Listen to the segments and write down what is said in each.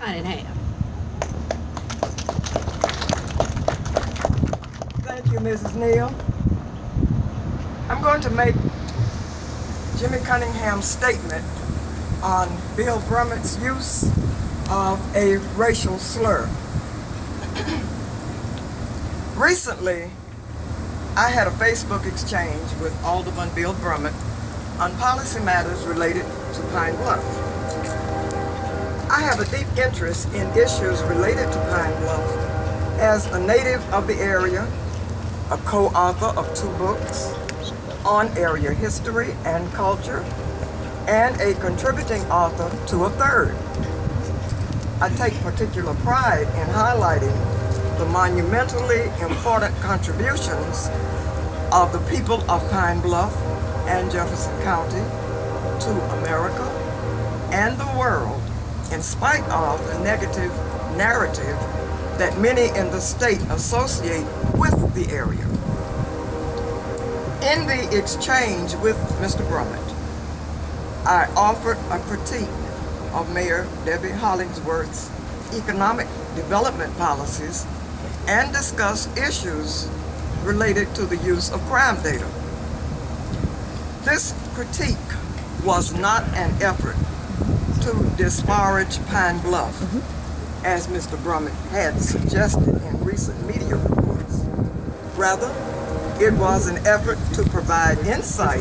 Cunningham. Thank you, Mrs. Neal. I'm going to make Jimmy Cunningham's statement on Bill Brummett's use of a racial slur. Recently, I had a Facebook exchange with Alderman Bill Brummett on policy matters related to Pine Bluff. I have a deep interest in issues related to Pine Bluff as a native of the area, a co-author of 2 books on area history and culture, and a contributing author to a 3rd. I take particular pride in highlighting the monumentally important contributions of the people of Pine Bluff and Jefferson County to America and the world, in spite of the negative narrative that many in the state associate with the area. In the exchange with Mr. Brummett, I offered a critique of Mayor Debbie Hollingsworth's economic development policies and discussed issues related to the use of crime data. This critique was not an effort to disparage Pine Bluff, as Mr. Brummett had suggested in recent media reports. Rather, it was an effort to provide insight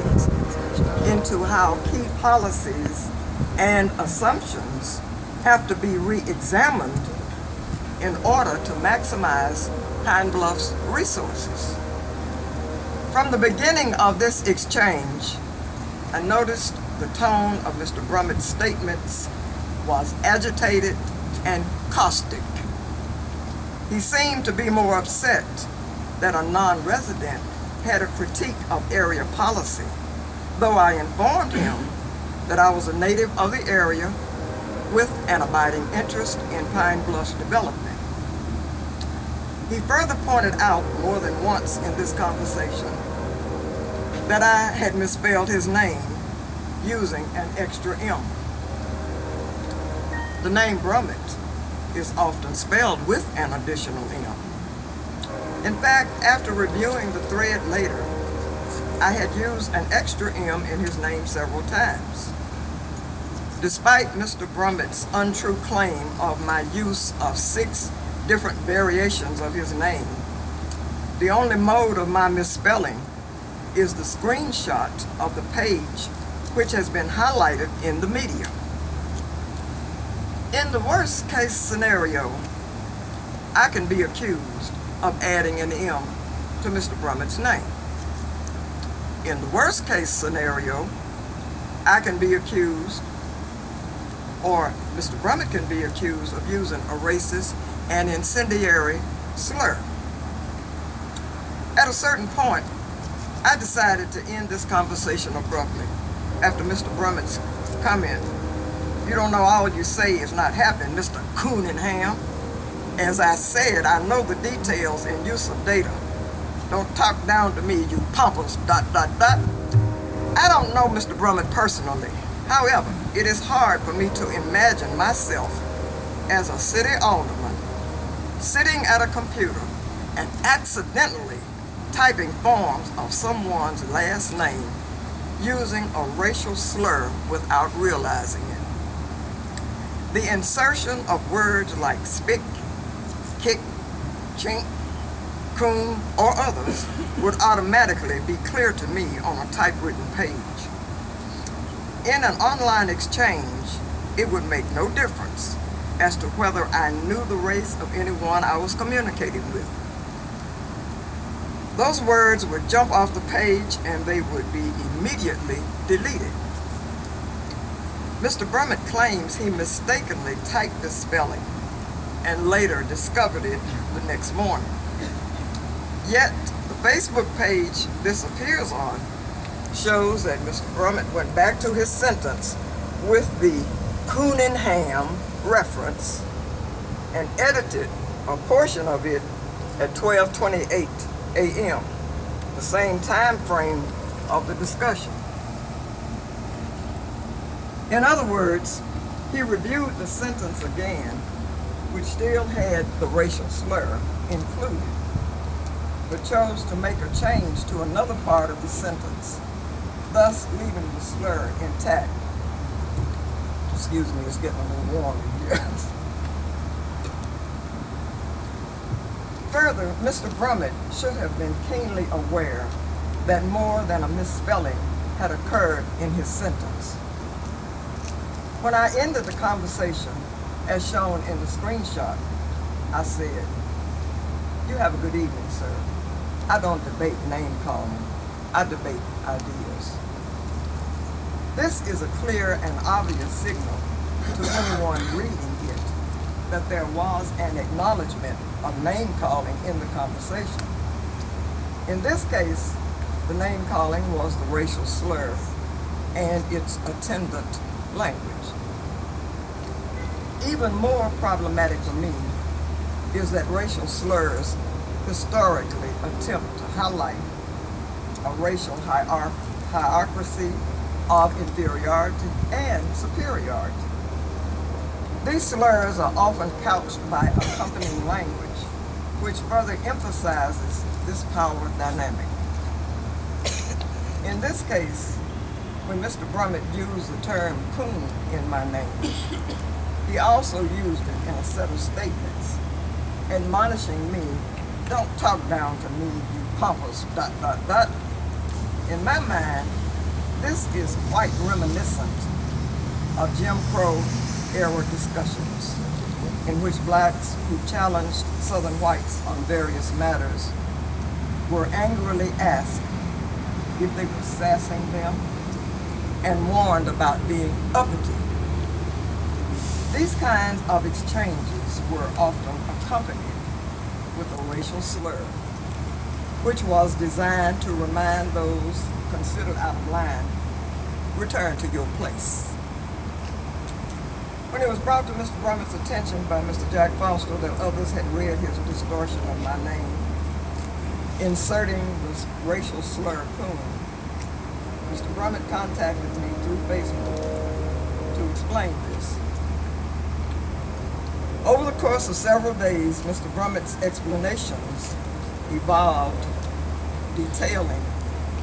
into how key policies and assumptions have to be re-examined in order to maximize Pine Bluff's resources. From the beginning of this exchange, I noticed the tone of Mr. Brummett's statements was agitated and caustic. He seemed to be more upset that a non-resident had a critique of area policy, though I informed him that I was a native of the area with an abiding interest in Pine Bluff's development. He further pointed out more than once in this conversation that I had misspelled his name using an extra M. The name Brummett is often spelled with an additional M. In fact, after reviewing the thread later, I had used an extra M in his name several times. Despite Mr. Brummett's untrue claim of my use of 6 different variations of his name, the only mode of my misspelling is the screenshot of the page which has been highlighted in the media. In the worst case scenario, I can be accused of adding an M to Mr. Brummett's name. In the worst case scenario, I can be accused, or Mr. Brummett can be accused of using a racist and incendiary slur. At a certain point, I decided to end this conversation abruptly after Mr. Brummett's comment, "You don't know all you say is not happening, Mr. Cunningham." As I said, I know the details and use of data. Don't talk down to me, you pompous ... I don't know Mr. Brummett personally. However, it is hard for me to imagine myself as a city alderman sitting at a computer and accidentally typing forms of someone's last name using a racial slur without realizing it. The insertion of words like spick, kick, chink, coon, or others would automatically be clear to me on a typewritten page. In an online exchange, it would make no difference as to whether I knew the race of anyone I was communicating with. Those words would jump off the page and they would be immediately deleted. Mr. Brummett claims he mistakenly typed the spelling and later discovered it the next morning. Yet, the Facebook page this appears on shows that Mr. Brummett went back to his sentence with the Cunningham reference and edited a portion of it at 12:28 a.m., the same time frame of the discussion. In other words, He reviewed the sentence again, which still had the racial slur included, but chose to make a change to another part of the sentence, thus leaving the slur intact. Excuse me, it's getting a little warm in here. Further, Mr. Brummett should have been keenly aware that more than a misspelling had occurred in his sentence. When I ended the conversation, as shown in the screenshot, I said, "You have a good evening, sir. I don't debate name calling. I debate ideas." This is a clear and obvious signal to anyone reading it that there was an acknowledgement of name calling in the conversation. In this case, the name calling was the racial slur and its attendant language. Even more problematic for me is that racial slurs historically attempt to highlight a racial hierarchy of inferiority and superiority. These slurs are often couched by accompanying language, which further emphasizes this power dynamic. In this case, when Mr. Brummett used the term coon in my name, he also used it in a set of statements, admonishing me, "Don't talk down to me, you pompous ... In my mind, this is quite reminiscent of Jim Crow era discussions in which blacks who challenged Southern whites on various matters were angrily asked if they were sassing them and warned about being uppity. These kinds of exchanges were often accompanied with a racial slur, which was designed to remind those considered out of line, "Return to your place." When it was brought to Mr. Brummett's attention by Mr. Jack Foster that others had read his distortion of my name, inserting this racial slur coon, Mr. Brummett contacted me through Facebook to explain this. Over the course of several days, Mr. Brummett's explanations evolved, detailing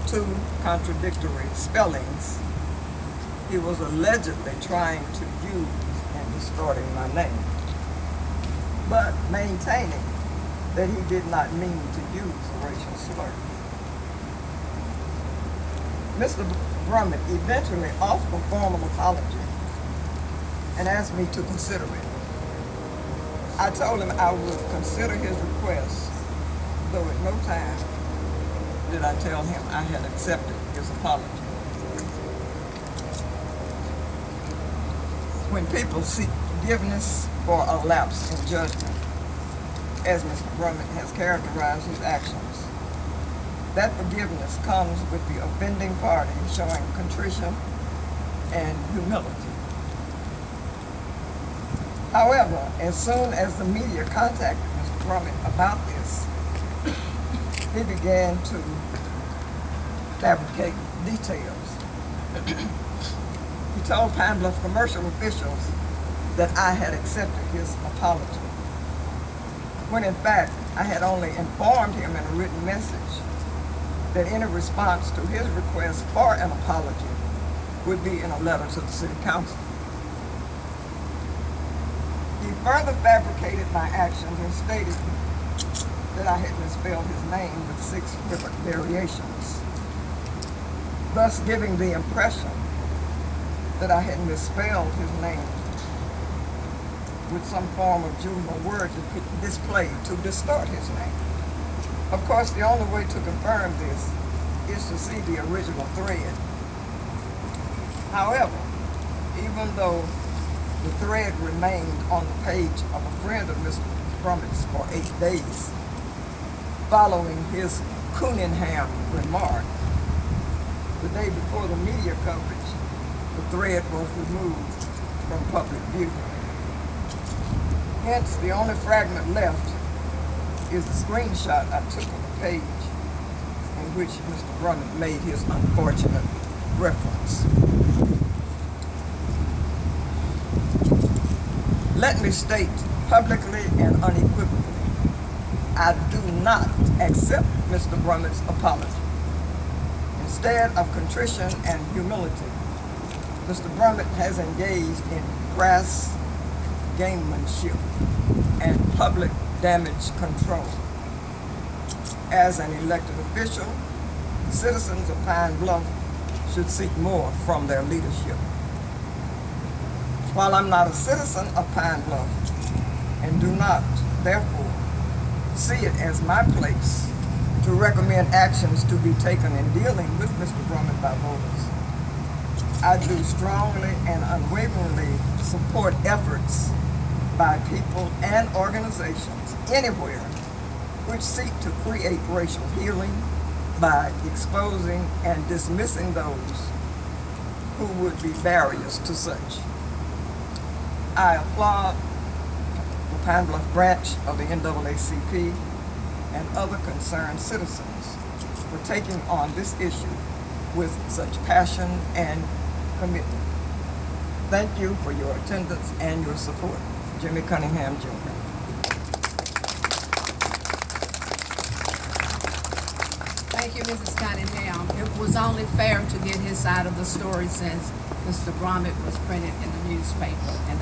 2 contradictory spellings he was allegedly trying to use in distorting my name, but maintaining that he did not mean to use a racial slur. Mr. Brummett eventually offered a formal apology and asked me to consider it. I told him I would consider his request, though at no time did I tell him I had accepted his apology. When people seek forgiveness for a lapse in judgment, as Mr. Brummett has characterized his actions, that forgiveness comes with the offending party showing contrition and humility. However, as soon as the media contacted Mr. Brummett about this, he began to fabricate details. He told Pine Bluff commercial officials that I had accepted his apology, when in fact I had only informed him in a written message that any response to his request for an apology would be in a letter to the city council. He further fabricated my actions and stated that I had misspelled his name with 6 different variations, thus giving the impression that I had misspelled his name with some form of juvenile word displayed to distort his name. Of course, the only way to confirm this is to see the original thread. However, even though the thread remained on the page of a friend of Mr. Brummett's for 8 days, following his Cunningham remark, the day before the media coverage, the thread was removed from public view. Hence, the only fragment left is the screenshot I took of the page in which Mr. Brummett made his unfortunate reference. Let me state publicly and unequivocally, I do not accept Mr. Brummett's apology. Instead of contrition and humility, Mr. Brummett has engaged in crass gamemanship and public damage control. As an elected official, citizens of Pine Bluff should seek more from their leadership. While I'm not a citizen of Pine Bluff and do not, therefore, see it as my place to recommend actions to be taken in dealing with Mr. Brummett by voters, I do strongly and unwaveringly support efforts by people and organizations anywhere which seek to create racial healing by exposing and dismissing those who would be barriers to such. I applaud the Pine Bluff branch of the NAACP and other concerned citizens for taking on this issue with such passion and commitment. Thank you for your attendance and your support. Jimmy Cunningham, Jr. Thank you, Mrs. Cunningham. It was only fair to get his side of the story since Mr. Brummett was printed in the newspaper. And